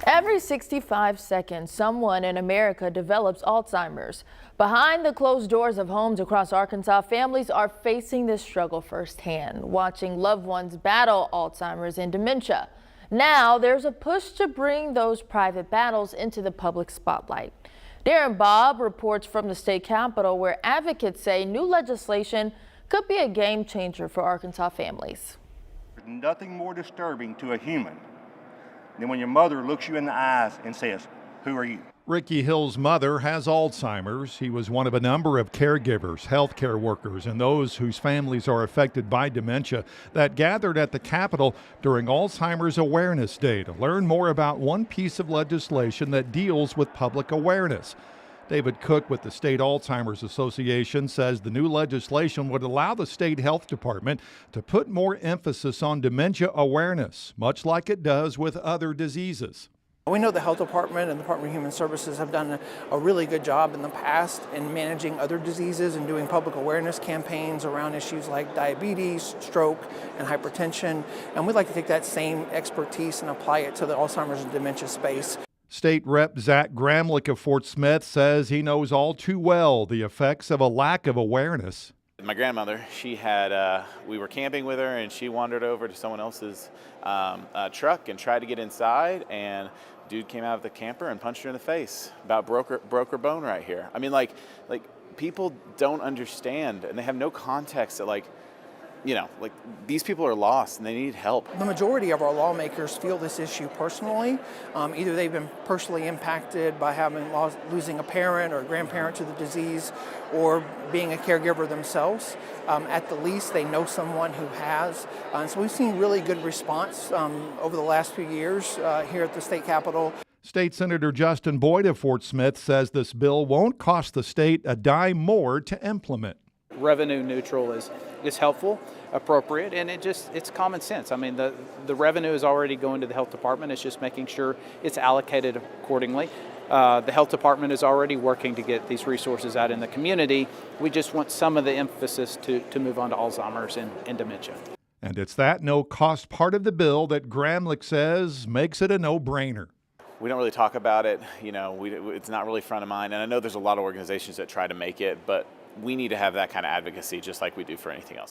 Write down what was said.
Every 65 seconds, someone in America develops Alzheimer's. Behind the closed doors of homes across Arkansas, families are facing this struggle firsthand, watching loved ones battle Alzheimer's and dementia. Now there's a push to bring those private battles into the public spotlight. Darren Bob reports from the state capitol, where advocates say new legislation could be a game changer for Arkansas families. There's nothing more disturbing to a human than when your mother looks you in the eyes and says, "Who are you?" Ricky Hill's mother has Alzheimer's. He was one of a number of caregivers, healthcare workers, and those whose families are affected by dementia that gathered at the Capitol during Alzheimer's Awareness Day to learn more about one piece of legislation that deals with public awareness. David Cook with the State Alzheimer's Association says the new legislation would allow the state health department to put more emphasis on dementia awareness, much like it does with other diseases. We know the Health Department and the Department of Human Services have done a really good job in the past in managing other diseases and doing public awareness campaigns around issues like diabetes, stroke, and hypertension. And we'd like to take that same expertise and apply it to the Alzheimer's and dementia space. State Rep Zach Gramlich of Fort Smith says he knows all too well the effects of a lack of awareness. My grandmother, she had, we were camping with her and she wandered over to someone else's truck and tried to get inside, and dude came out of the camper and punched her in the face. About broke her bone right here. I mean, like people don't understand, and they have no context that these people are lost and they need help. The majority of our lawmakers feel this issue personally. Either they've been personally impacted by losing a parent or a grandparent to the disease, or being a caregiver themselves. At the least, they know someone who has. And so we've seen really good response over the last few years here at the state capitol. State Senator Justin Boyd of Fort Smith says this bill won't cost the state a dime more to implement. Revenue neutral is helpful, appropriate, and it's common sense. I mean, the revenue is already going to the health department. It's just making sure it's allocated accordingly. The health department is already working to get these resources out in the community. We just want some of the emphasis to move on to Alzheimer's and dementia. And it's that no-cost part of the bill that Gramlich says makes it a no-brainer. We don't really talk about it. It's not really front of mind. And I know there's a lot of organizations that try to make it, but we need to have that kind of advocacy just like we do for anything else.